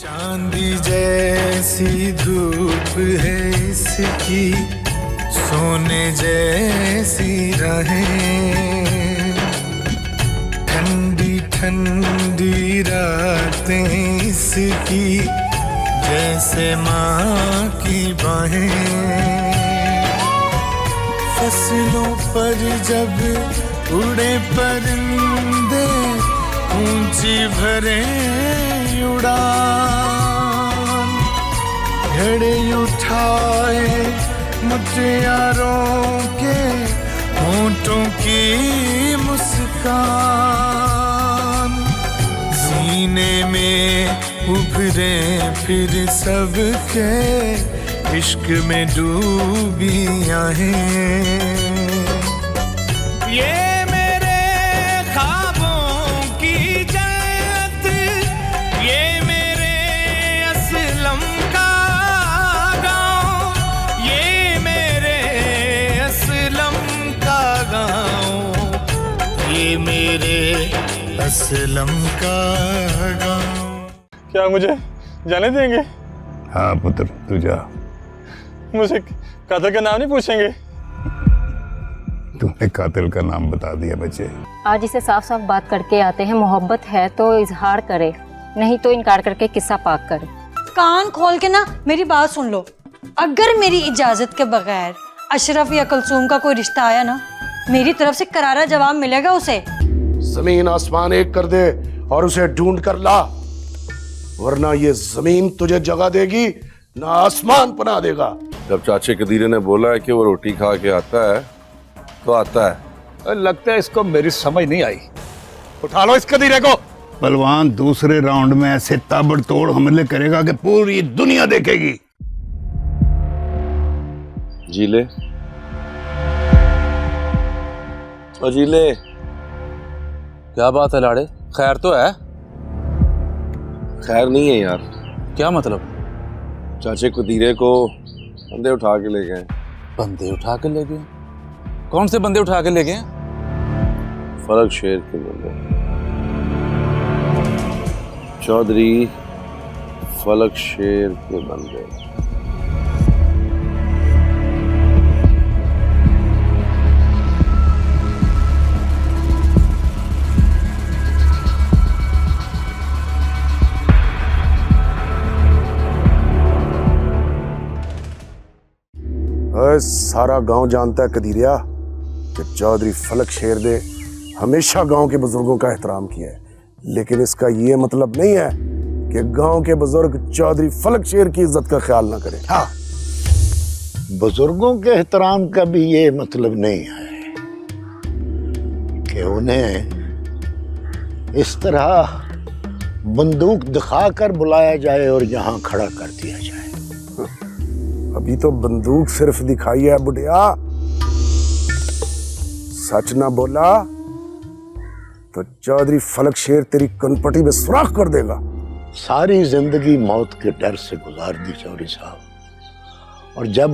चांदी जैसी धूप है इसकी, सोने जैसी राहें, ठंडी ठंडी रातें इसकी, जैसे माँ की बाहें। फसलों पर जब उड़े परिंदे, ऊंची भरे उड़ान, घड़े उठाए मुटियारों के होंठों की मुस्कान, सीने में उभरे फिर सबके इश्क में डूबी आहें। ये मेरे ख्वाबों की जन्नत, ये मेरे असलम का गाँव, ये मेरे असलम का गाँव, ये मेरे असलम का गाँव। क्या मुझे जाने देंगे? हाँ पुत्र, तू जा। मुझे कातिल का नाम नहीं पूछेंगे? तुमने कातिल का नाम बता दिया बच्चे। आज इसे साफ साफ बात करके आते हैं, मोहब्बत है तो इजहार करे, नहीं तो इनकार करके किस्सा पाक करे। कान खोल के ना मेरी बात सुन लो। अगर मेरी इजाजत के बगैर अशरफ या कुलसूम का कोई रिश्ता आया ना, मेरी तरफ से करारा जवाब मिलेगा उसे। जमीन आसमान एक कर दे और उसे ढूंढ कर ला, वरना ये जमीन तुझे जगह देगी ना आसमान पना देगा। जब चाचे कदीरे ने बोला है कि वो रोटी खा के आता है तो आता है। लगता है इसको मेरी समझ नहीं आई। उठा लो इस कदीरे को। पहलवान दूसरे राउंड में ऐसे ताबड़तोड़ हमले करेगा कि पूरी दुनिया देखेगी। जीले ओ जीले, क्या बात है लाड़े? खैर तो है? खैर नहीं है यार। क्या मतलब? चाचे कदीरे को बंदे उठा के ले गए। बंदे उठा के ले गए? कौन से बंदे उठा के ले गए? फलक शेर के बंदे, चौधरी फलक शेर के बंदे। सारा गांव जानता है कदीरिया कि चौधरी फलक शेर ने हमेशा गांव के बुजुर्गों का एहतराम किया है, लेकिन इसका ये मतलब नहीं है कि गांव के बुजुर्ग चौधरी फलक शेर की इज्जत का ख्याल ना करें। हाँ, बुजुर्गों के एहतराम का भी ये मतलब नहीं है कि उन्हें इस तरह बंदूक दिखाकर बुलाया जाए और यहाँ खड़ा कर दिया जाए। अभी तो बंदूक सिर्फ दिखाई है बुढ़िया, सच ना बोला तो चौधरी फलक शेर तेरी कनपटी में सुराख कर देगा। सारी जिंदगी मौत के डर से गुजार दी चौधरी साहब, और जब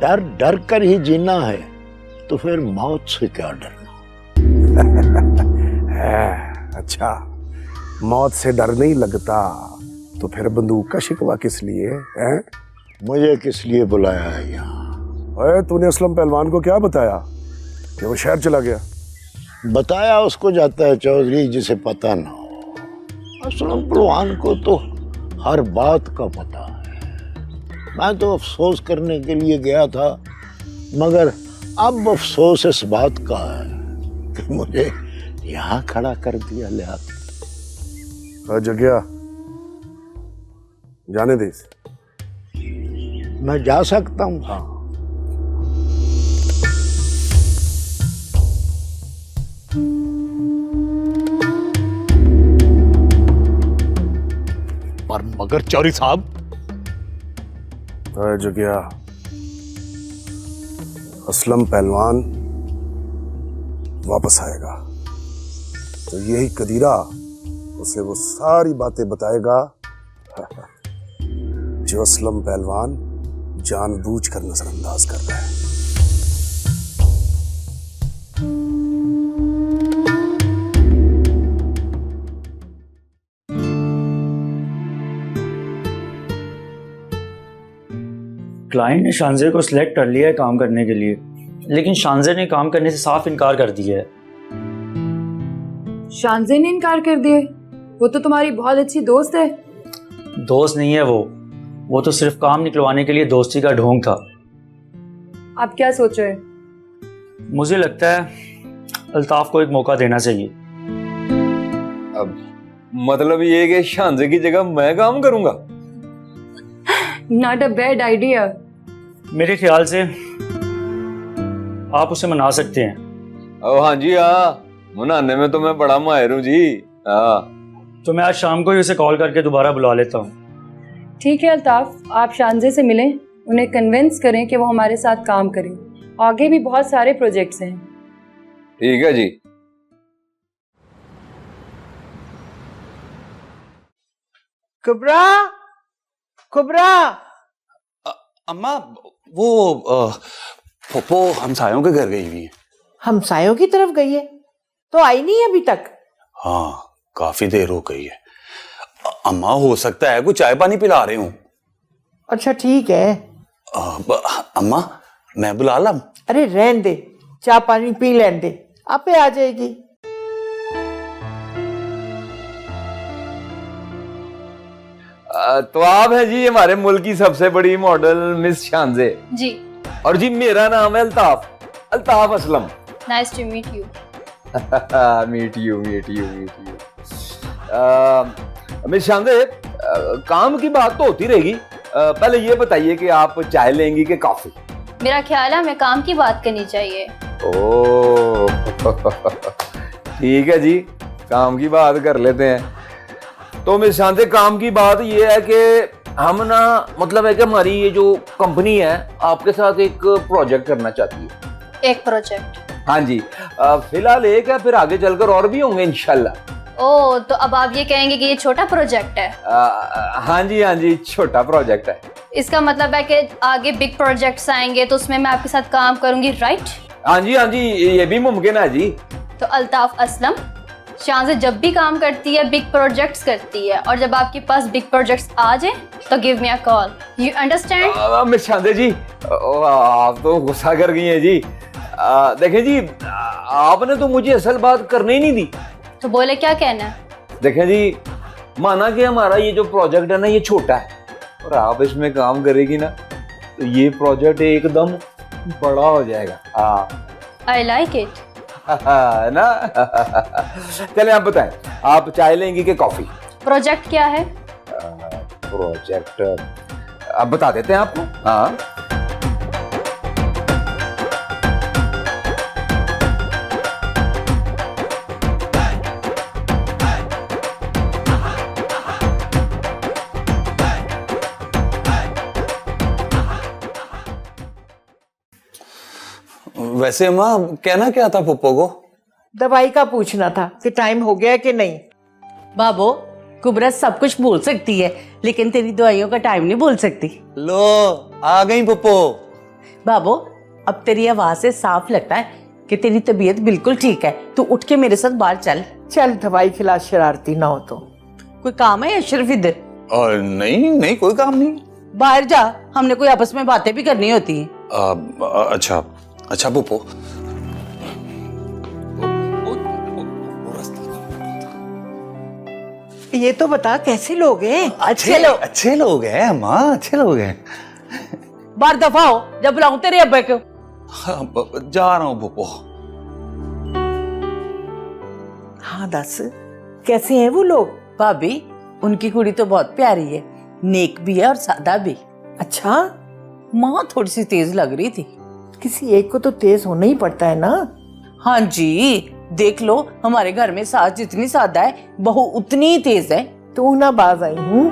डर डर कर ही जीना है तो फिर मौत से क्या डरना। अच्छा, मौत से डर नहीं लगता तो फिर बंदूक का शिकवा किस लिए है? मुझे किस लिए बुलाया है यहाँ? अरे तूने असलम पहलवान को क्या बताया कि वो शहर चला गया? बताया उसको जाता है चौधरी जिसे पता ना हो। असलम पहलवान को तो हर बात का पता है। मैं तो अफसोस करने के लिए गया था, मगर अब अफसोस इस बात का है कि मुझे यहाँ खड़ा कर दिया। लिहाजा जगह जाने दे। मैं जा सकता हूँ। हाँ, पर मगर चौधरी साहब, जगह असलम पहलवान वापस आएगा तो यही कदीरा उसे वो सारी बातें बताएगा जो असलम पहलवान जानबूझकर नजरअंदाज कर रहा है। क्लाइंट ने शानजे को सिलेक्ट कर लिया है काम करने के लिए, लेकिन शानजे ने काम करने से साफ इनकार कर दिया है। शानजे ने इनकार कर दिया? वो तो तुम्हारी बहुत अच्छी दोस्त है। दोस्त नहीं है वो तो सिर्फ काम निकलवाने के लिए दोस्ती का ढोंग था। आप क्या सोच रहे? मुझे लगता है अल्ताफ को एक मौका देना चाहिए। अब मतलब ये कि शानजे की जगह मैं काम करूंगा? Not a bad idea. मेरे ख्याल से आप उसे मना सकते हैं। हाँ जी, हाँ, मनाने में तो मैं बड़ा माहिर हूँ जी। हाँ, तो मैं आज शाम को ही उसे कॉल करके दोबारा बुला लेता हूँ। ठीक है अल्ताफ, आप शानजे से मिलें, उन्हें कन्विंस करें कि वो हमारे साथ काम करें। आगे भी बहुत सारे प्रोजेक्ट्स हैं। ठीक है जी। कुबरा, कुबरा। अम्मा, वो पोपो हमसायों के घर गई हुई है। हमसायों की तरफ गई है तो आई नहीं अभी तक? हाँ, काफी देर हो गई है। अम्मा, हो सकता है कुछ चाय पानी पिला रहे हूँ। अच्छा ठीक है। अम्मा, मैं बुला लाऊं? अरे रहने दे, चाय पानी पी लेने दे, आपे आ जाएगी। तो आप हैं जी हमारे मुल्क की सबसे बड़ी मॉडल मिस शानजे जी। और जी मेरा नाम है Altaf Aslam. Nice to meet you. Meet you. Miss Shanje, काम की बात तो होती रहेगी। पहले ये बताइए कि आप चाय लेंगी कि कॉफी? मेरा ख्याल है हमें काम की बात करनी चाहिए। ओह ठीक है जी, काम की बात कर लेते हैं। तो मिस शानजे, काम की बात ये है कि हम ना, मतलब है कि हमारी ये जो कंपनी है आपके साथ एक प्रोजेक्ट करना चाहती है। एक प्रोजेक्ट? हाँ जी, फिलहाल एक है, फिर आगे चलकर और भी होंगे इंशाल्लाह। ओह, तो अब आप ये कहेंगे कि ये छोटा प्रोजेक्ट है? हाँ जी, छोटा प्रोजेक्ट है। इसका मतलब है कि आगे बिग प्रोजेक्ट्स आएंगे तो उसमें मैं आपके साथ काम करूंगी, राइट? हाँ जी, ये भी मुमकिन है जी। तो अल्ताफ असलम, शानजे जब भी काम करती है बिग प्रोजेक्ट्स करती है, और जब आपके पास बिग प्रोजेक्ट्स आ जाए तो give me a call. You understand? Miss Shanje ji, आप तो गुस्सा कर गई हैं जी। देखें जी, आपने तो मुझे असल बात करने ही नहीं दी। तो बोले क्या कहना है? देखें जी, माना कि हमारा ये जो प्रोजेक्ट है ना, ये छोटा है और आप इसमें काम करेगी ना तो ये प्रोजेक्ट एकदम बड़ा हो जाएगा। हाँ, आई लाइक इट। ना चले आप बताएं, आप चाय लेंगी कि कॉफी? प्रोजेक्ट क्या है? प्रोजेक्ट अब बता देते हैं आपको। हाँ, वैसे अम्मा, कहना क्या था पप्पो को? दवाई का पूछना था कि टाइम हो गया कि नहीं। बाबू, कुबरा सब कुछ बोल सकती है लेकिन तेरी दवाइयों का टाइम नहीं बोल सकती। लो, आ गई पप्पो। बाबू, अब तेरी आवाज से साफ लगता है कि तेरी तबीयत बिल्कुल ठीक है। तू उठ के मेरे साथ बाहर चल। चल, दवाई खिला, शरारती ना हो तो। कोई काम है अशरफ इधर? नहीं, कोई काम नहीं। बाहर जा, हमने कोई आपस में बातें भी करनी होती है। अच्छा पप्पो। ये तो बता, कैसे लोग हैं? अच्छे लोग हैं अम्मा, अच्छे लोग हैं। बाहर दफा हो, जब बुलाऊं तेरे अब्बे को। जा रहा हूँ पप्पो। हाँ दस, कैसे हैं वो लोग? भाभी, उनकी कुड़ी तो बहुत प्यारी है, नेक भी है और सादा भी। अच्छा, माँ थोड़ी सी तेज लग रही थी। किसी एक को तो तेज होना ही पड़ता है ना। हाँ जी, देख लो, हमारे घर में सास जितनी सादा है, बहू उतनी ही तेज है। तू ना बाज आई हूँ।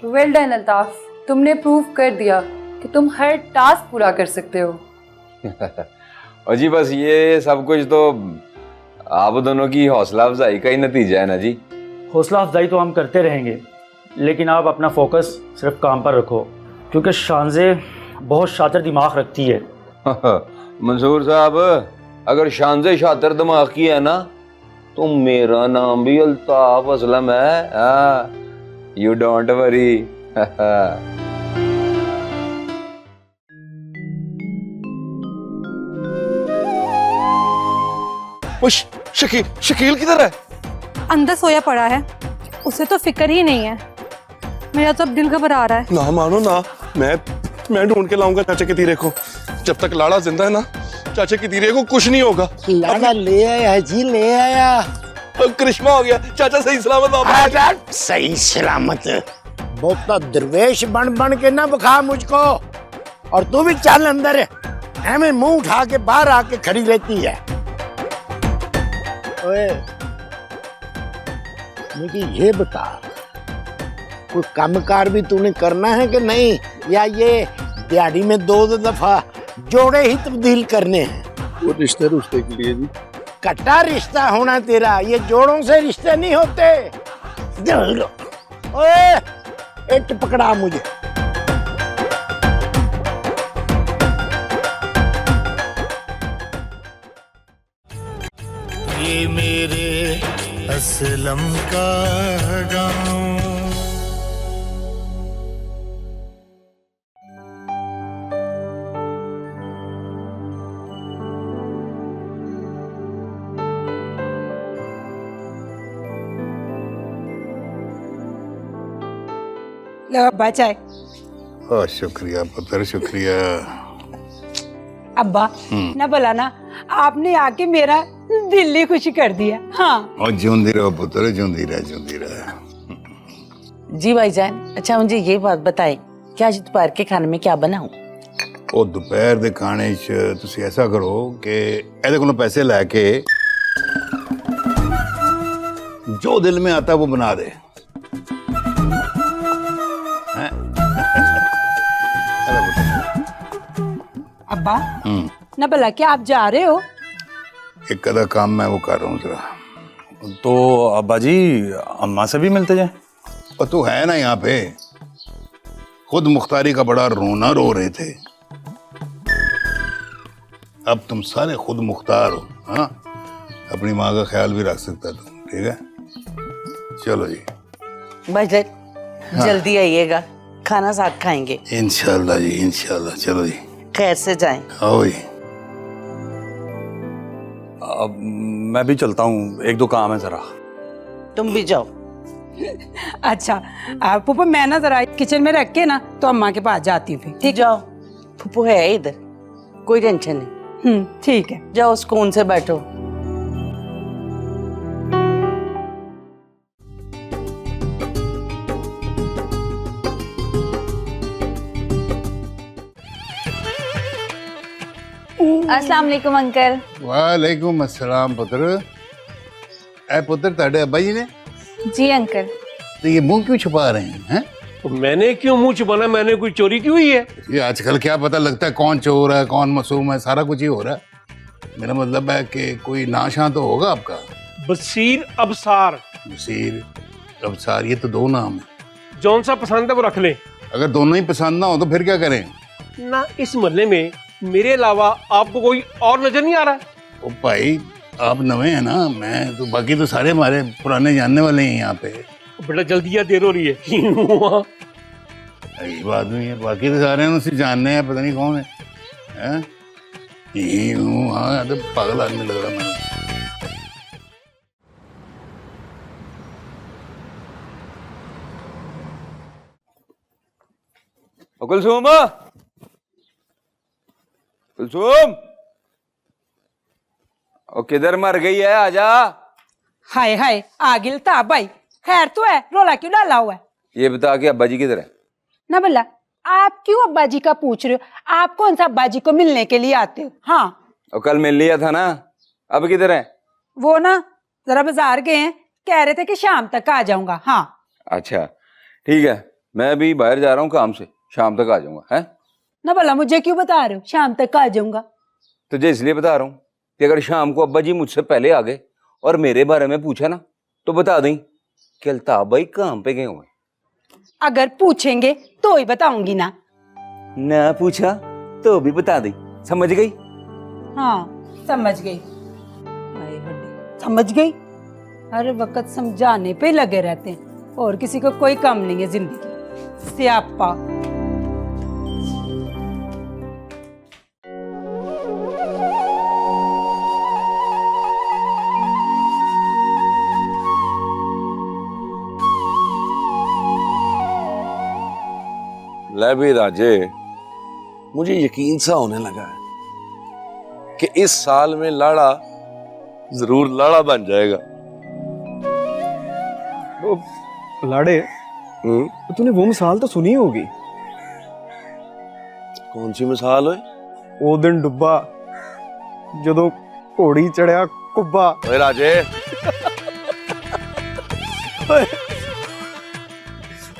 वेल डन अल्ताफ, तुमने प्रूव कर दिया कि तुम हर टास्क पूरा कर सकते हो। और जी बस ये सब कुछ तो आप दोनों की हौसला अफजाई का ही नतीजा है ना जी। हौसला अफजाई तो हम करते रहेंगे, लेकिन आप अपना फोकस सिर्फ काम पर रखो, क्योंकि शानजे बहुत शातिर दिमाग रखती है। मंसूर साहब, अगर शानजे शातिर दिमाग की है ना तो मेरा नाम भी अल्ताफ असलम है। You don't worry. Shakeel Shakeel किधर है? अंदर सोया पड़ा है, उसे तो फिक्र ही नहीं है। मेरा तो अब दिल घबरा रहा है। ना मानो ना, मैं ढूंढ के लाऊंगा चाचा के तीरे को। जब तक लाड़ा जिंदा है ना, चाचा के तीरे को कुछ नहीं होगा। लाड़ा ले आया जी, ले आया। करिश्मा हो गया, चाचा सही सलामत वापस। सही सलामत। बहुत दरवेश बन बन के ना बखा मुझको। और तू भी चल अंदर, हमें मुंह उठा के बाहर आके खड़ी रहती है। ओए, मुझे ये बता, कोई कामकार भी तूने करना है कि नहीं, या ये दिहाड़ी में 2 दफा जोड़े ही तब्दील करने हैं? वो रिश्ते रुश्ते के लिए जी। कट्टा रिश्ता होना तेरा, ये जोड़ों से रिश्ते नहीं होते। ओए, इट पकड़ा मुझे। ये मेरे असलम का गाँव। लो अब्बा चाय। शुक्रिया पुत्र, शुक्रिया। अब्बा ना भला ना, आपने आके मेरा दिल ही खुशी कर दिया। हाँ, और जिंदी रहो पुत्र, जिंदी रह, जिंदी रह। जी भाईजान, अच्छा मुझे ये बात बताएं कि आज दोपहर के खाने में क्या बनाऊं? ਉਹ ਦੁਪਹਿਰ ਦੇ ਖਾਣੇ 'ਚ ਤੁਸੀਂ ਐਸਾ ਕਰੋ ਕਿ ਇਹਦੇ ਕੋਲੋਂ ਪੈਸੇ ਲੈ ਕੇ ਜੋ ਦਿਲ में आता वो बना दे। अब्बा ना भला क्या आप जा रहे हो? एक अदा काम मैं वो कर रहा हूँ जरा। तो अब्बा जी अम्मा से भी मिलते जाए। और तू है ना यहाँ पे, खुद मुख्तारी का बड़ा रोना रो रहे थे। अब तुम सारे खुद मुख्तार हो। हाँ, अपनी माँ का ख्याल भी रख सकता तुम। ठीक है, चलो जी। भाईजान जल्दी आइएगा, खाना साथ खाएंगे। इंशाल्लाह जी, इंशाल्लाह। चलो जी, खैर से जाएं। आओ जी। अब मैं भी चलता हूँ, 1-2 काम है जरा। तुम भी जाओ। अच्छा पुप्पो, मैं ना जरा किचन में रख के ना तो अम्मा के पास जाती हूँ। ठीक, जाओ, फुप्पू है इधर, कोई टेंशन नहीं। ठीक है, जाओ सुकून से बैठो। अस्सलाम वालेकुम अंकल। वालेकुम अस्सलाम पुत्र। ऐ पुत्र, ताड़े अब्बा जी ने? जी अंकल। तो ये मुंह क्यों छुपा रहे हैं? तो मैंने क्यों मुंह छुपाना? मैंने कोई चोरी की हुई है? ये आजकल क्या पता लगता है कौन चोर है कौन मासूम है, सारा कुछ ही हो रहा है। मेरा मतलब है कि कोई नाशां तो होगा आपका। बसीर अबसार। बसीर अबसार, ये तो 2 नाम है। जौन सा पसंद है वो रख ले। अगर दोनों ही पसंद ना हो तो फिर क्या करें? ना इस मोहल्ले में मेरे अलावा आपको कोई और नजर नहीं आ रहा? ओ भाई, आप नवे हैं ना, मैं तो बाकी तो सारे हमारे पुराने जानने वाले हैं यहाँ पे। बेटा जल्दी या देर हो रही है। यही बात हुई है, बाकी तो सारे उसे जानने हैं, पता नहीं कौन है। हाँ, तो पागल आदमी लग रहा मैं। कुलसुम, कुलसुम, ओ किधर मर गई है? आजा। हाय हाय, आगिल था भाई। खैर तो है, रोला क्यों डाला हुआ है? ये बता के अब्बा जी किधर है? ना भला आप क्यों अब्बा जी का पूछ रहे हो? आप कौन सा अब्बा जी को मिलने के लिए आते हो? हाँ, और कल मिल लिया था ना, अब किधर है? वो ना जरा बाजार गए हैं, कह रहे थे कि शाम तक आ जाऊंगा। हाँ, अच्छा ठीक है, मैं भी बाहर जा रहा हूँ काम से, शाम तक आ जाऊंगा। है ना भला मुझे क्यों बता रहे हो शाम तक आ जाऊंगा? तुझे इसलिए बता रहा हूँ कि अगर शाम को अब्बा जी मुझसे पहले आ गए और मेरे बारे में पूछा ना तो बता दें कि अल्ताफ भाई काम पे गए हुए। अगर पूछेंगे तो ही बताऊंगी ना। ना पूछा तो भी बता दी, समझ गई? हाँ समझ गई, समझ गई। हर वक्त समझाने पे लगे रहते हैं और किसी को कोई काम नहीं है जिंदगी। स्यापा। ले भी राजे, मुझे यकीन सा होने लगा है कि इस साल में लाड़ा जरूर लाड़ा बन जाएगा। वो लाड़े, तो तूने वो मिसाल तो सुनी होगी। कौन सी मिसाल है? वो दिन डुब्बा जदों घोड़ी चढ़िया कुब्बा। ओए राजे,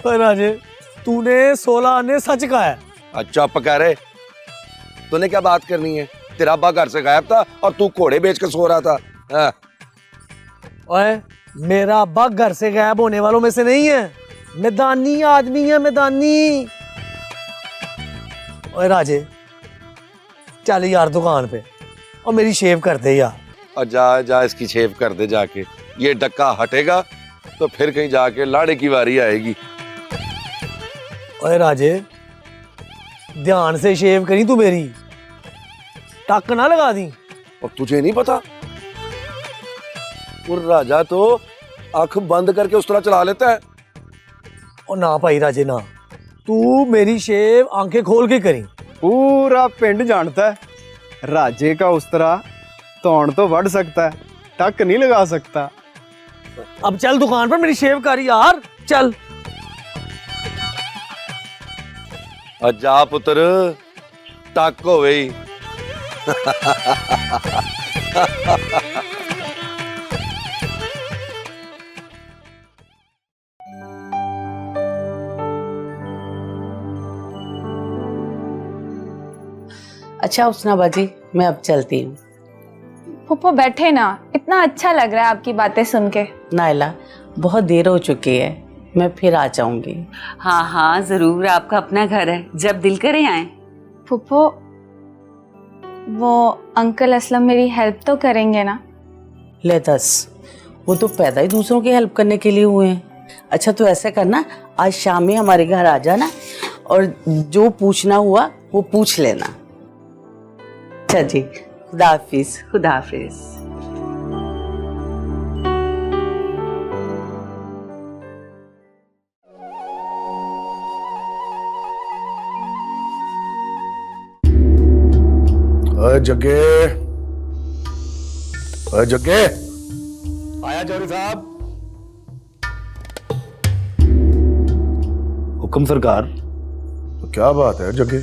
ओए राजे, तूने 16 आने सच कहा है। अच्छा चुप रहे, तूने क्या बात करनी है? तेरा अब्बा घर से गायब था और तू घोड़े बेच कर सो रहा था। हाँ। ओए, मेरा अब्बा घर से गायब होने वालों में से नहीं है, मैदानी आदमी है, मैदानी। ओए राजे, चल यार दुकान पे और मेरी शेव कर दे यार। और जा जा इसकी शेव कर दे जाके। ये डक्का हटेगा तो फिर कहीं जाके लाड़े की बारी आएगी। ओए राजे, ध्यान से शेव करी तू मेरी, टक ना लगा दी। और तुझे नहीं पता, वो राजा तो आंख बंद करके उस तरह चला लेता है। और ना भाई राजे ना, तू मेरी शेव आंखें खोल के करी। पूरा पिंड जानता है राजे का उस तरह तौण तो बढ़ सकता है, टक नहीं लगा सकता। अब चल दुकान पर मेरी शेव कर यार, चल। और जा पुत्र, टक हो गई। अच्छा हुस्ना बाजी, मैं अब चलती हूँ। फूफो बैठे ना, इतना अच्छा लग रहा है आपकी बातें सुन के। नायला, बहुत देर हो चुकी है, मैं फिर आ जाऊंगी। हाँ हाँ जरूर, आपका अपना घर है, जब दिल करे आए। फूफो, वो अंकल असलम मेरी हेल्प तो करेंगे ना? ले दस, वो तो पैदा ही दूसरों की हेल्प करने के लिए हुए हैं। अच्छा तो ऐसा करना, आज शाम में हमारे घर आ जाना और जो पूछना हुआ वो पूछ लेना। अच्छा जी, खुदा हाफिज। खुदा हाफिज। जग्गे, जग्गे, आया जौहरी साहब। हुक्म सरकार। तो क्या बात है जग्गे,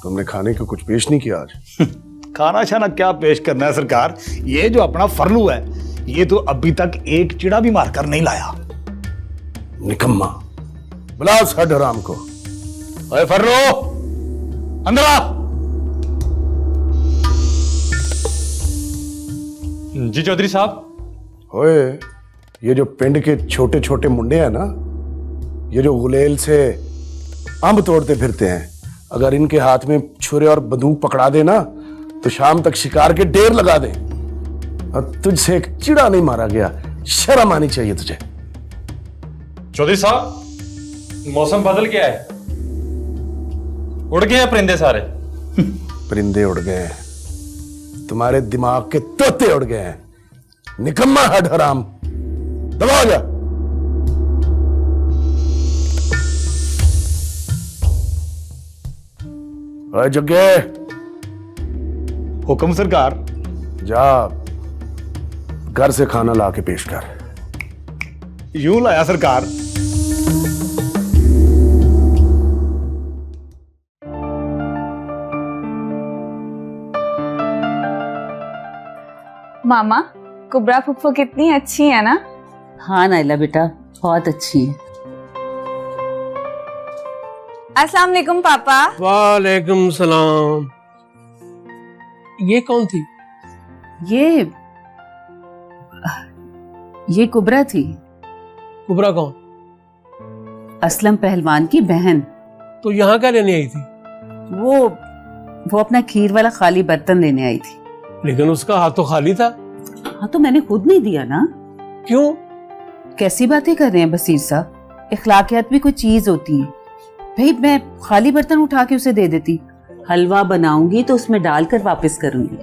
तुमने खाने को कुछ पेश नहीं किया आज? खाना शाना क्या पेश करना है सरकार, ये जो अपना फरलू है ये तो अभी तक एक चिड़ा भी मारकर नहीं लाया। निकम्मा, बुला उस हराम को। अरे फर्रो, अंदर आ। जी चौधरी साहब। ओए, ये जो पिंड के छोटे छोटे मुंडे हैं ना, ये जो गुलेल से अंब तोड़ते फिरते हैं, अगर इनके हाथ में छुरे और बंदूक पकड़ा देना तो शाम तक शिकार के ढेर लगा दे। और तुझसे एक चिड़ा नहीं मारा गया, शर्म आनी चाहिए तुझे। चौधरी साहब, मौसम बदल गया है, उड़ गए हैं परिंदे सारे। परिंदे उड़ गए हैं, तुम्हारे दिमाग के तोते उड़ गए हैं। निकम्मा हड हराम, दबा जा। जग्गे, हुक्म सरकार। जा घर से खाना ला के पेश कर। यूं लाया सरकार। मामा, कुबरा फुफ्फो कितनी अच्छी है ना? हाँ नाइला बेटा, बहुत अच्छी है। अस्सलाम वालेकुम पापा। वालेकुम सलाम। ये कौन थी? ये कुबरा थी। कुबरा कौन? असलम पहलवान की बहन। तो यहाँ क्या लेने आई थी? वो अपना खीर वाला खाली बर्तन लेने आई थी। लेकिन उसका हाथ तो खाली था। हाँ तो मैंने खुद नहीं दिया ना। क्यों? कैसी बातें कर रहे हैं बसीर साहब? इखलाकियात भी कोई चीज होती है भाई। मैं खाली बर्तन उठा के उसे दे देती। हलवा बनाऊंगी तो उसमें डालकर वापस करूंगी।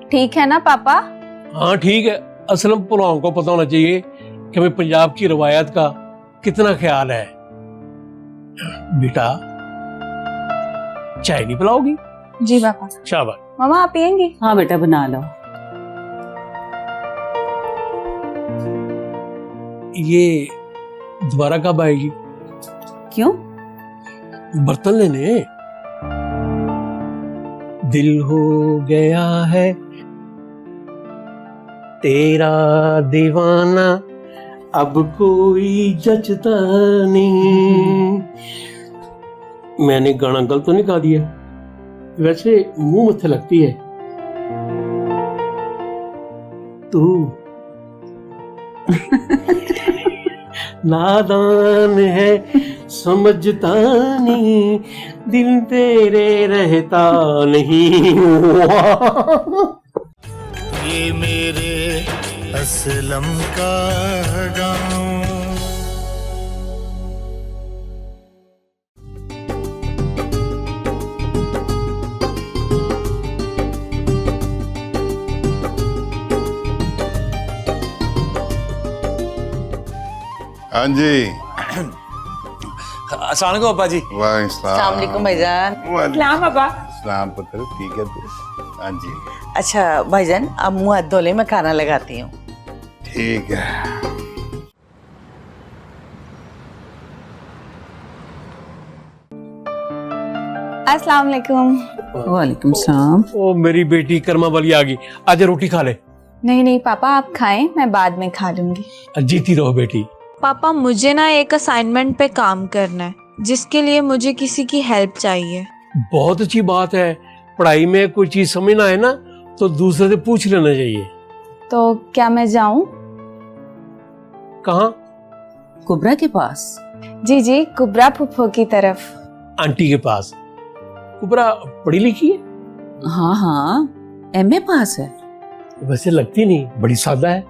ठीक है ना पापा? हाँ ठीक है। असलम पुलाव को पता होना चाहिए कि हमें पंजाब की रवायत का कितना ख्याल है। बेटा चाय नहीं पिलाओगी? जी पापा। शाबाश। मामा आप पियेंगी? हाँ बेटा बना लो। ये दोबारा कब आएगी? क्यों? बर्तन लेने। दिल हो गया है तेरा दीवाना, अब कोई जचता नहीं। मैंने गाना गलत तो नहीं गा दिया? वैसे मुंह मत्थे लगती है। तू नादान है समझता नहीं, दिल तेरे रहता नहीं। ये मेरे असलम का गाँव। हाँ जी। अस्सलाम वालेकुम अब्बा जी। अस्सलाम वालेकुम भाईजान। सलाम अब्बा। सलाम पुत्र, ठीक है तू? हाँ जी अच्छा भाईजान, अब मुँह हाथ धो ले, मैं खाना लगाती हूँ। ठीक है। अस्सलाम वालेकुम। वालेकुम सलाम। ओ मेरी बेटी कर्मा वाली आ गई। आज रोटी खा ले। नहीं नहीं पापा आप खाएं, मैं बाद में खा लूंगी। जीती रहो बेटी। पापा मुझे ना एक असाइनमेंट पे काम करना है, जिसके लिए मुझे किसी की हेल्प चाहिए। बहुत अच्छी बात है। पढ़ाई में कोई चीज समझना है ना तो दूसरे से पूछ लेना चाहिए। तो क्या मैं जाऊं? कहाँ? कुबरा के पास। जी जी, कुबरा फुफ्फो की तरफ। आंटी के पास। कुबरा पढ़ी लिखी है? हाँ हाँ, एमए पास है। वैसे लगती नहीं, बड़ी सादा है।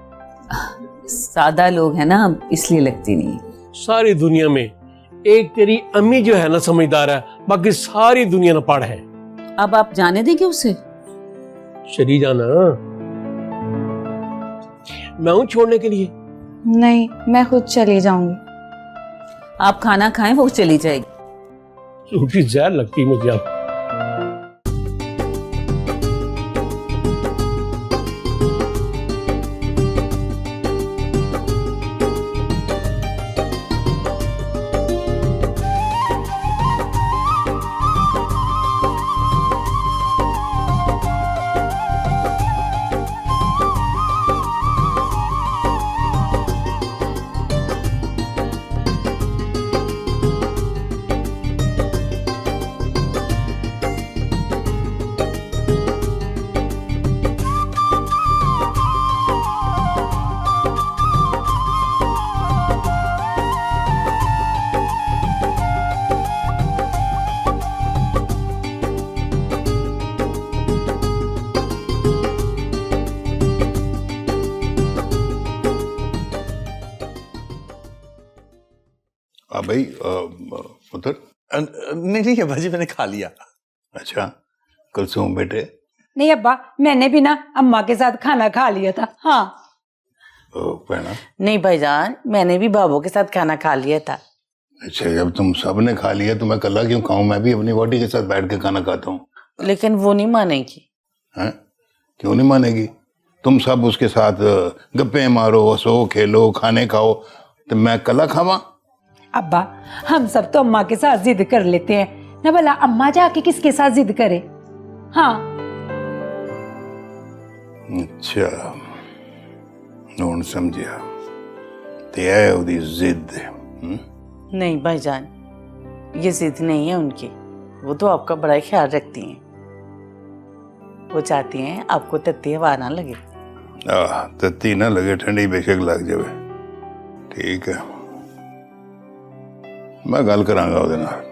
सादा लोग है ना, इसलिए लगती नहीं। सारी दुनिया में एक तेरी अम्मी जो है ना समझदार है, बाकी सारी दुनिया ना पढ़ है। अब आप जाने देंगे उसे? चली जाना। मैं हूं छोड़ने के लिए। नहीं, मैं खुद चली जाऊंगी। आप खाना खाएं, वो चली जाएगी। झूठी जहर लगती मुझे अब। हाँ भाई पुत्र। नहीं नहीं अब्बा जी, मैंने खा लिया। अच्छा कुलसूम बेटे। नहीं अब्बा, मैंने भी ना अम्मा के साथ खाना खा लिया था। हाँ। नहीं भाईजान, मैंने भी बाबू के साथ खाना खा लिया था। अच्छा, जब तुम सब ने खा लिया तो मैं कल्ला क्यों खाऊं? मैं भी अपनी वोटी के साथ बैठ के खाना खाता हूँ। लेकिन वो नहीं मानेगी। हैं? क्यों नहीं मानेगी? तुम सब उसके साथ गप्पे मारो, हंसो, खेलो, खाने खाओ, तो मैं कल्ला खावा? अब्बा, हम सब तो अम्मा के साथ जिद कर लेते हैं ना, भला अम्मा जाके किसके साथ जिद करे? हाँ। अच्छा, ਹੁਣ समझिया ते है उदी जिद। नहीं भाईजान, ये जिद नहीं है उनकी। वो तो आपका बड़ा ही ख्याल रखती हैं। वो चाहती हैं आपको तत्ती हवा ना लगे। तत्ती ना लगे, ठंडी बेशक लग जाए। ठीक है, मैं गल करांगा ਉਹਦੇ ਨਾਲ।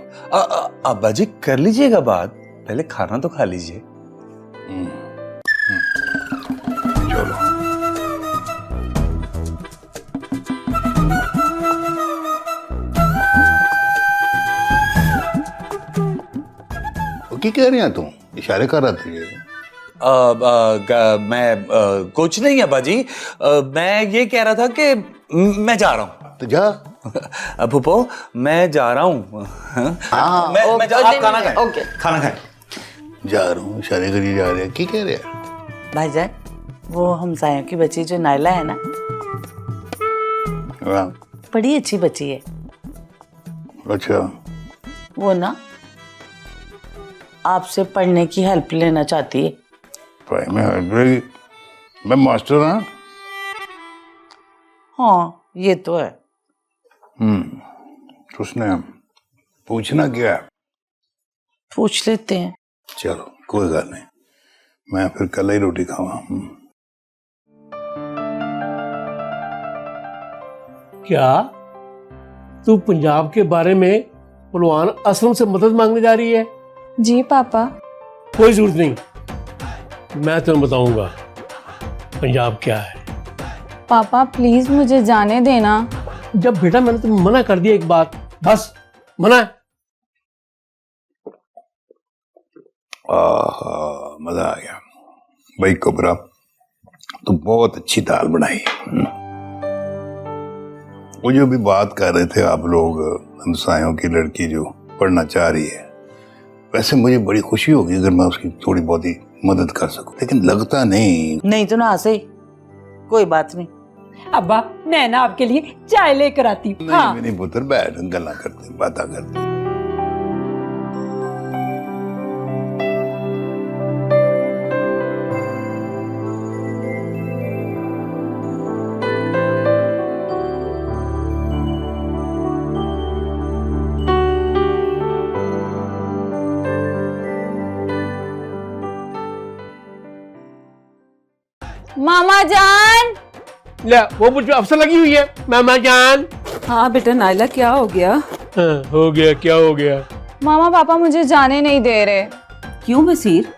अब्बा जी कर लीजिएगा बात, पहले खाना तो खा लीजिए। चलो की कह रहे हैं तुम? इशारे कर रहा था ये। मैं कुछ नहीं अब्बा जी, मैं ये कह रहा था कि मैं जा रहा हूँ। तो जा। फूफो मैं जा रहा हूँ। हाँ मैं जा, आप खाना खाएं। खाना खाएं। जा रहा हूँ, इशारे करिए जा रहे हैं, की कह रहे हैं? भाईजान, वो हमसायों की बच्ची जो नायला है ना, बड़ी अच्छी बच्ची है। अच्छा। वो ना आपसे पढ़ने की हेल्प लेना चाहती है। भाई मैं मास्टर हूँ। हाँ ये तो है। तो उसने पूछना क्या है? पूछ लेते हैं। चलो कोई बात नहीं, मैं फिर कल ही रोटी खावा। क्या तू पंजाब के बारे में पहलवान असलम से मदद मांगने जा रही है? जी पापा। कोई जरूरत नहीं, मैं तुम्हें बताऊंगा पंजाब क्या है। पापा प्लीज मुझे जाने देना। जब बेटा मैंने तुम्हें मना कर दिया एक बात, बस मना है। मजा आ गया भाई कुबरा, तो बहुत अच्छी दाल बनाई। वो जो भी बात कर रहे थे आप लोग, हमसायों की लड़की जो पढ़ना चाह रही है, वैसे मुझे बड़ी खुशी होगी अगर मैं उसकी थोड़ी बहुत ही मदद कर सकूं, लेकिन लगता नहीं तो ना सही, कोई बात नहीं। अब्बा मैं ना आपके लिए चाय लेकर आती हूँ। हाँ। नहीं पुत्र, बैठ गल्ला करते बातें करते। मामा जान। ले वो मुझ पे अफसर लगी हुई है, मामा जान। हाँ बेटा नायला, क्या हो गया? हाँ, हो गया, क्या हो गया? मामा पापा मुझे जाने नहीं दे रहे। क्यों बसीर?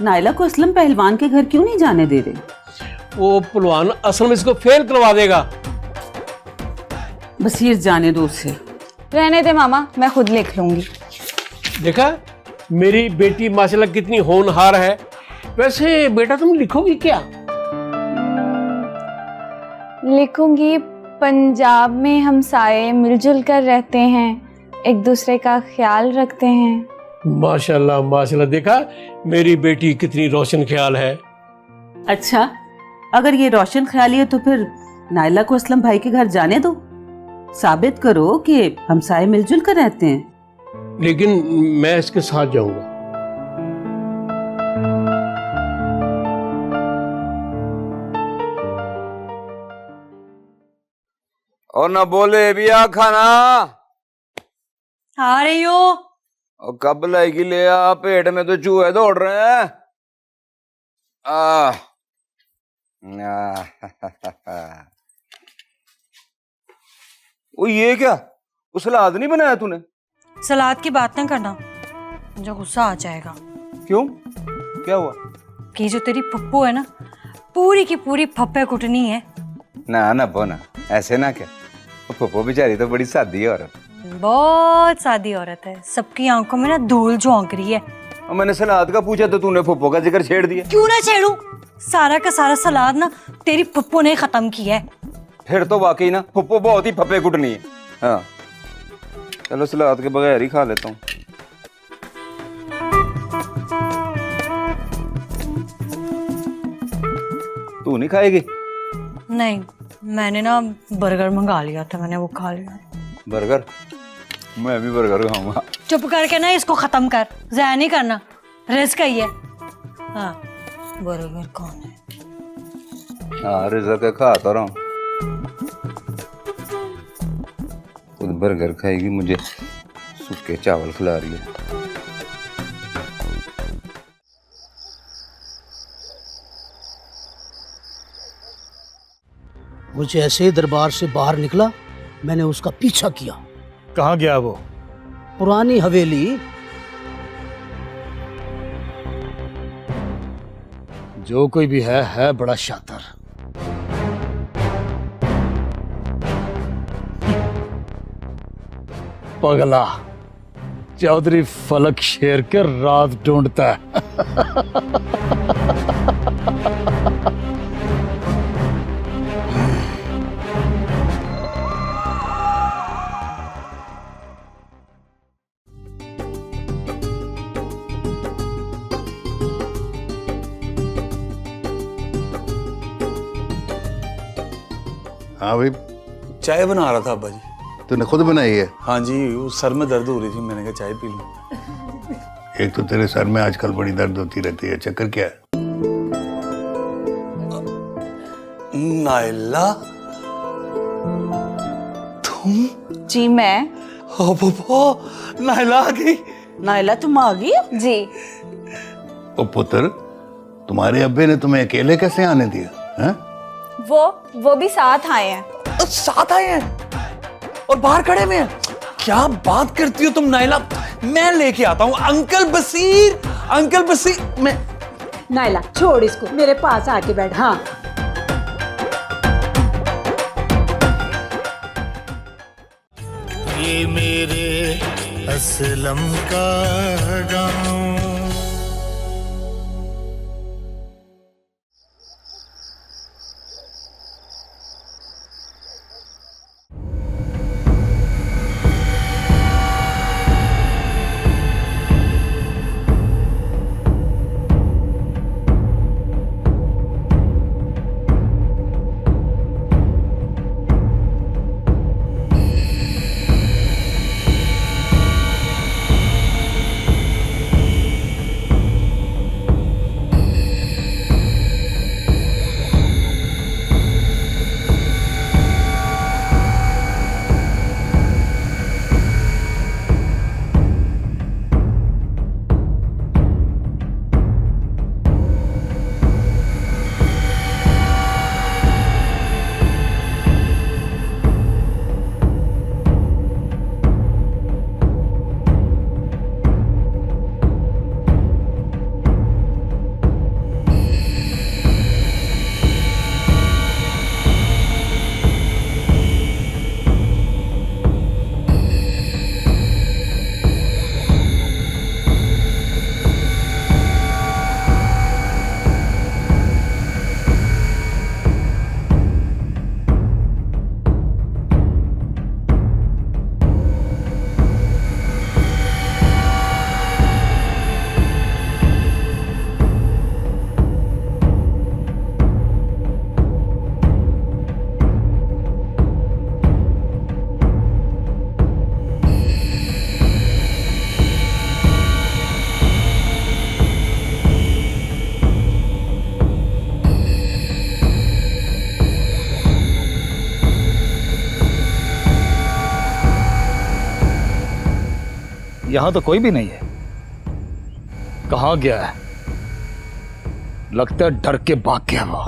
नायला को असलम पहलवान के घर क्यों नहीं जाने दे रहे? वो पहलवान असलम इसको फेल करवा देगा। बसीर जाने दो उसे। रहने दे मामा, मैं खुद लिख लूंगी। देखा मेरी बेटी माशाल्लाह कितनी होनहार है। वैसे बेटा तुम लिखोगी क्या? लिखूंगी पंजाब में हम सारे मिलजुल कर रहते हैं, एक दूसरे का ख्याल रखते हैं। माशाल्लाह माशाल्लाह, देखा मेरी बेटी कितनी रोशन ख्याल है। अच्छा, अगर ये रोशन ख्याली है तो फिर नायला को असलम भाई के घर जाने दो, साबित करो कि हम सारे मिलजुल कर रहते हैं। लेकिन मैं इसके साथ जाऊंगा। और ना बोले भी आ खाना। आ रही हो। और कब लाएगी ले आ, पेट में तो चूहे दौड़ रहे हैं। वो ये क्या, वो सलाद नहीं बनाया तूने? सलाद की बात ना करना, मुझे गुस्सा आ जाएगा। क्यों, क्या हुआ? कि जो तेरी पप्पू है ना, पूरी की पूरी फप्पे कुटनी है। ना ना बोना, ऐसे ना क्या, पप्पू बेचारी तो बड़ी सादी है औरत। बहुत सादी औरत है, सबकी आंखों में ना धूल झोंक रही है। और मैंने सलाद का पूछा तो तूने फुप्पो का जिक्र छेड़ दिया। क्यों ना छेड़ू, सारा का सारा सलाद ना तेरी फुप्पो ने खत्म किया है। फिर तो वाकई ना फुप्पो बहुत ही फप्पे कुटनी है। हाँ चलो सलाद के बगैर ही खा लेता हूँ। तू नहीं खाएगी? नहीं, मैंने ना बर्गर मंगा लिया था, मैंने वो खा लिया। बर्गर? मैं भी बर्गर खाऊंगा। चुप करके ना इसको खत्म कर, ज़ाया नहीं करना, रिस्क ही है। हाँ बर्गर कौन है? हाँ रिज़्क़ है, खा तो रहा हूँ। खुद बर्गर खाएगी, मुझे सूखे चावल खिला रही है। वो जैसे ही दरबार से बाहर निकला, मैंने उसका पीछा किया। कहाँ गया वो? पुरानी हवेली। जो कोई भी है बड़ा शातिर। पगला चौधरी फलक शेर के राज ढूंढता है। हाँ भाई, चाय बना रहा था अब्बा जी। तूने खुद बनाई है? हाँ जी, वो सर में दर्द हो रही थी, मैंने कहा चाय पी लूं। एक तो तेरे सर में आजकल बड़ी दर्द होती रहती है, चक्कर क्या है? नायला, तुम? जी मैं। ओ बाबा, नायला आ गई। नायला तुम आ गई? जी। ओ पुत्र, तुम्हारे अब्बे ने तुम्हें अकेले कैसे आने दिया? हैं? वो भी साथ आए हैं। साथ आए हैं और बाहर खड़े हुए हैं? क्या बात करती हो तुम नायला? मैं लेके आता हूँ अंकल बसीर। अंकल बसीर, मैं। नायला छोड़ इसको, मेरे पास आके बैठ। हाँ ये मेरे असलम का गाँव। यहां तो कोई भी नहीं है। कहां गया है? लगता है डर के भाग गया वो।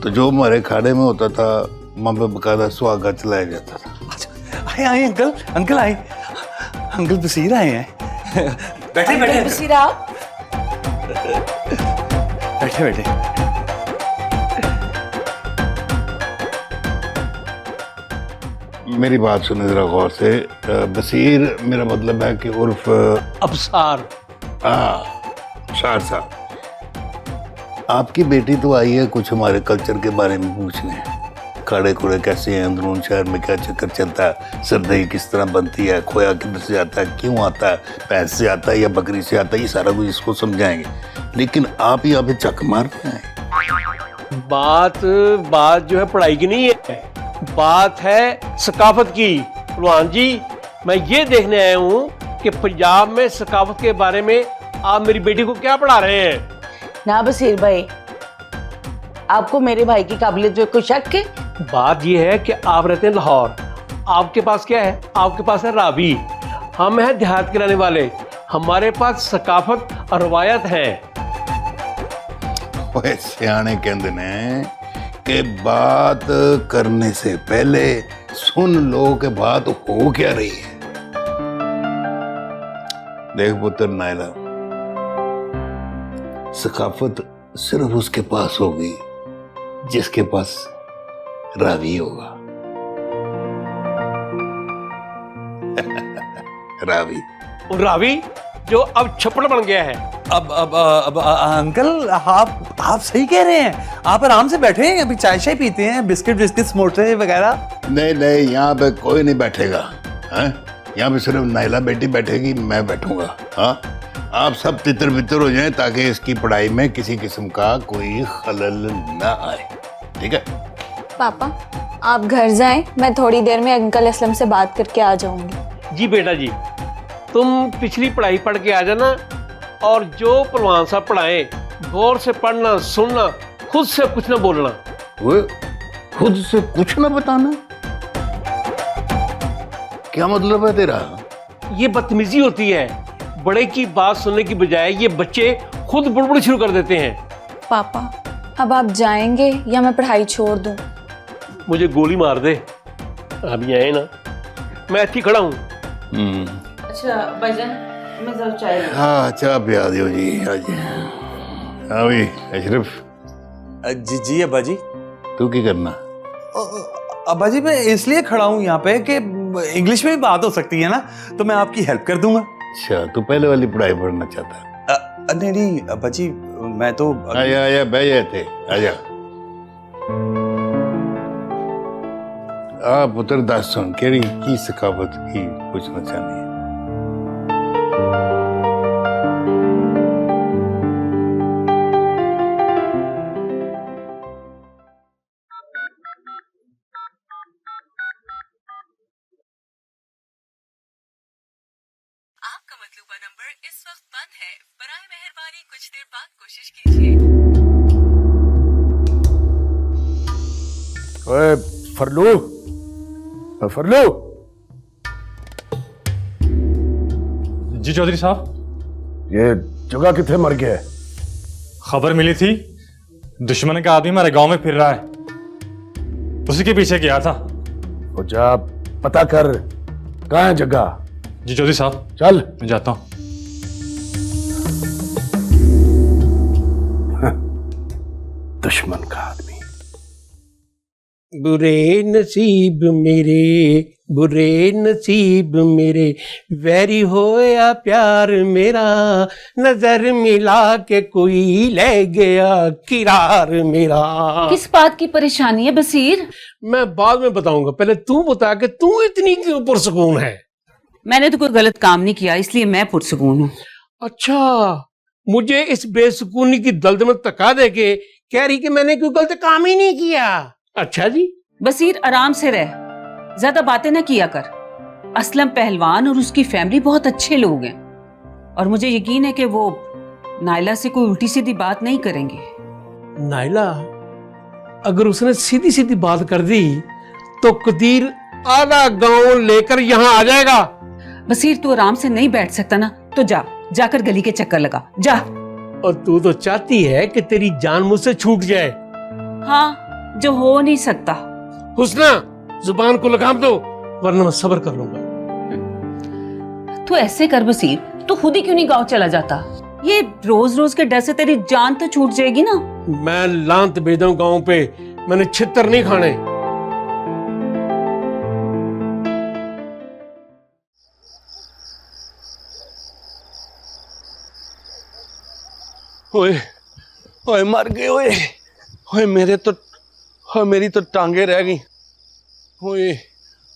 तो जो हमारे खाने में होता था, वहां पे बकायदा सुहागा चलाया जाता था। आए आए अंकल, अंकल आए, अंकल बसीर आए हैं। बैठे बैठे बसीर आप। बैठे बैठे। मेरी बात सुने जरा गौर से। बसीर मेरा मतलब है कि उर्फ अबसार। अबसार साहब, आपकी बेटी तो आई है कुछ हमारे कल्चर के बारे में पूछने। खाड़े खुड़े कैसे हैं, अंदरून शहर में क्या चक्कर चलता है, सरदही किस तरह बनती है, खोया किधर से आता है, क्यों आता है, भैंस से आता है या बकरी से आता है, ये सारा कुछ इसको समझाएंगे। लेकिन आप यहाँ पे चक मार रहे हैं। बात जो है पढ़ाई की नहीं है, बात है सकाफत की। पहलवान जी, मैं ये देखने आया हूँ कि पंजाब में सकाफत के बारे में आप मेरी बेटी को क्या पढ़ा रहे हैं। ना बसीर भाई, आपको मेरे भाई की काबिलियत में कोई शक है? बात ये है कि आप रहते हैं लाहौर, आपके पास क्या है? आपके पास है रावी। हम हैं देहात के रहने वाले, हमारे पास सकाफत और रवायत है। ओए सियाने कहते ने कि बात करने से पहले सुन लो कि बात हो क्या रही है। देख पुत्र नायला, सकाफत सिर्फ उसके पास होगी जिसके पास रावी होगा। रावी रावी जो अब छप्पड़ बन गया है। अब अंकल आप सही कह रहे हैं। आप आराम से बैठे हैं, अभी चाय शाय पीते हैं, बिस्किट समोसे वगैरह। नहीं, यहाँ पे कोई नहीं बैठेगा। यहाँ पे सिर्फ नायला बेटी बैठेगी, मैं बैठूंगा। हाँ, आप सब तितर बितर हो जाएं ताकि इसकी पढ़ाई में किसी किस्म का कोई खलल ना आए। ठीक है पापा, आप घर जाएं, मैं थोड़ी देर में अंकल असलम से बात करके आ जाऊंगी। जी बेटा जी, तुम पिछली पढ़ाई पढ़ के आ जाना, और जो पहलवान साहब पढ़ाए गौर से पढ़ना, सुनना, खुद से कुछ ना बोलना। वो खुद से कुछ ना बताना? क्या मतलब है तेरा? ये बदतमीजी होती है। बड़े की बात सुनने की बजाय ये बच्चे खुद बुड़बुड़ शुरू कर देते हैं। पापा, अब आप जाएंगे या मैं पढ़ाई छोड़ दूं? मुझे गोली मार दे, अभी आए ना, मैं अच्छी खड़ा हूँ। अच्छा भाईजान, मैं जरा चाय लूं। हाँ, चाय पिया दियो जी। हाँ जी, हाँ भाई अशरफ। जी अब्बा जी। तू क्या करना? अब्बा जी, मैं इसलिए खड़ा हूँ यहाँ पे कि इंग्लिश में भी बात हो सकती है ना, तो मैं आपकी हेल्प कर दूंगा। अच्छा, तू पहले वाली पढ़ाई पढ़ना चाहता है? नहीं अब्बा जी, मैं तो आया बह जाए थे। आजा आ पुत्र, दस सुन केड़ी की सकाफत की पूछना चाहनी है? आपका मतलूबा नंबर इस वक्त बंद है, बराए मेहरबानी कुछ देर बाद कोशिश कीजिए। ओए फरलू, फरलू। जी चौधरी साहब। ये जगह कितने मर गया है? खबर मिली थी दुश्मन का आदमी हमारे गांव में फिर रहा है, उसी के पीछे गया था। वो जा पता कर, कहाँ है जगह? जी चौधरी साहब। चल, मैं जाता हूँ। दुश्मन का आदमी। बुरे नसीब मेरे, बुरे नसीब मेरे, वैरी होया प्यार मेरा, नजर मिला के कोई ले गया किरार मेरा। किस बात की परेशानी है बसीर? मैं बाद में बताऊंगा, पहले तू बता कि तू इतनी क्यों पुरसकून है? मैंने तो कोई गलत काम नहीं किया, इसलिए मैं पुरसकून हूँ। अच्छा, मुझे इस बेसुकूनी की दलदल में तका दे के कह रही कि मैंने कोई गलत काम ही नहीं किया। अच्छा जी। बसीर आराम से रह, ज्यादा बातें ना किया कर। असलम पहलवान और उसकी फैमिली बहुत अच्छे लोग हैं, और मुझे यकीन है कि वो नायला से कोई उल्टी सीधी बात नहीं करेंगे। नायला अगर उसने सीधी सीधी बात कर दी तो कदीर आधा गांव लेकर यहाँ आ जाएगा। बसीर तू आराम से नहीं बैठ सकता ना, तो जाकर गली के चक्कर लगा जा। और तू तो चाहती है कि तेरी जान मुझसे छूट जाए। हाँ, जो हो नहीं सकता। हुस्ना, जुबान को लगाम दो, वरना मैं सब्र कर लूंगा। तू ऐसे कर बसीर, तू खुद ही क्यों नहीं गांव चला जाता? ये रोज रोज के डर से तेरी जान तो छूट जाएगी ना। मैं लांत भेज दूं गांव पे, मैंने छितर नहीं खाने। ओए ओए मर गए ओए, ओए मेरी तो टांगे रह गई। ओए,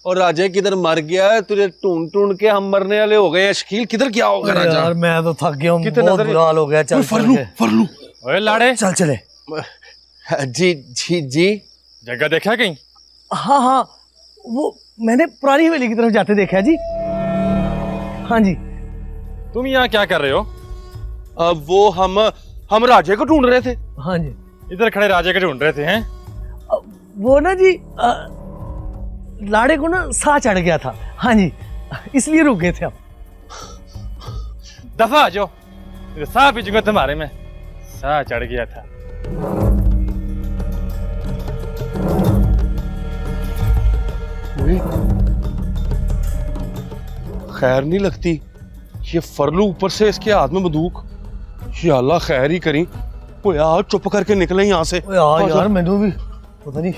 और राजा किधर मर गया है? तुझे ढूंढ ढूंढ के हम मरने वाले हो गए हैं। शकील किधर क्या होगा राजा? यार मैं तो थक गया हूँ, बहुत बुरा हाल हो गया। चल फरलू ओए लाड़े, चल चले। जी जी जी। जगह देखा कहीं? हाँ हाँ, वो मैंने पुरानी हवेली की तरफ जाते देखा है जी। हाँ जी। तुम यहाँ क्या कर रहे हो? वो हम राजे को ढूंढ रहे थे। हाँ जी। इधर खड़े राजे को ढूंढ रहे थे हैं? वो ना जी लाड़े को ना साह चढ़ गया था। हाँ जी, इसलिए रुक गए थे हम। दफा आ जाओ, साह पीछूंगा तुम्हारे में। साह चढ़ गया था। खैर नहीं लगती, ये फरलू ऊपर से इसके हाथ में बंदूक। या अल्लाह खैर ही करी। ओ यार चुप करके निकले यहाँ से। यार मैंने भी पता नहीं।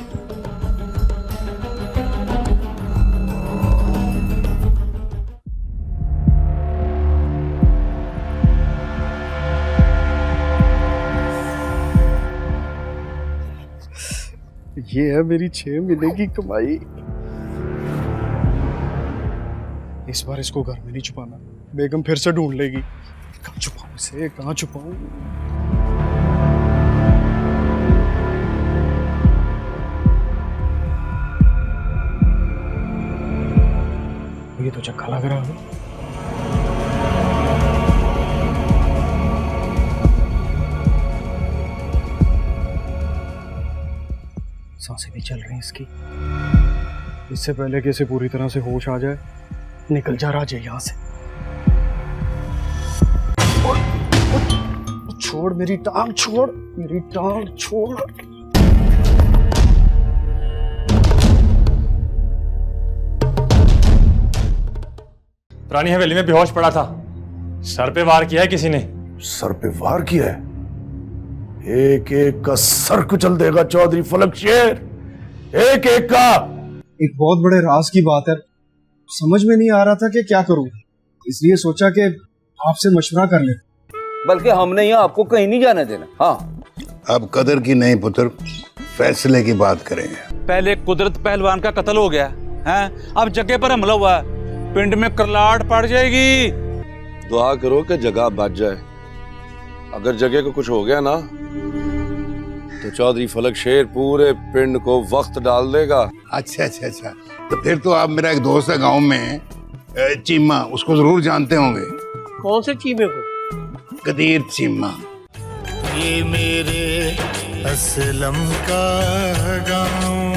ये है मेरी 6 महीने की कमाई। इस बार इसको घर में नहीं छुपाना, बेगम फिर से ढूंढ लेगी। कहाँ छुपाऊं इसे, कहाँ छुपाऊं? ये तो चक्का लग रहा है। सांसें भी चल रही हैं इसकी। इससे पहले कि इसे पूरी तरह से होश आ जाए, निकल जा राजे यहाँ से। छोड़ मेरी टांग, छोड़ मेरी टांग, छोड़। पुरानी हवेली में बेहोश पड़ा था, सर पे वार किया है किसी ने। सर पे वार किया है? एक एक का सर कुचल देगा चौधरी फलक शेर, एक एक का। एक बहुत बड़े राज की बात है, समझ में नहीं आ रहा था कि क्या करूं, इसलिए सोचा कि आपसे मशवरा कर ले। बल्कि हमने यहाँ आपको कहीं नहीं जाने देना। हाँ, अब कदर की नहीं पुत्र, फैसले की बात करेंगे। पहले कुदरत पहलवान का कत्ल हो गया है, अब जगह पर हमला हुआ है, पिंड में करलाट पड़ जाएगी। दुआ करो कि जगह बच जाए। अगर जगह को कुछ हो गया ना तो चौधरी फलक शेर पूरे पिंड को वक्त डाल देगा। अच्छा अच्छा अच्छा, तो फिर तो आप, मेरा एक दोस्त है गांव में चीमा, उसको जरूर जानते होंगे। कौन से चीमे को? कदीर चीमा। ये मेरे असलम का गाँव।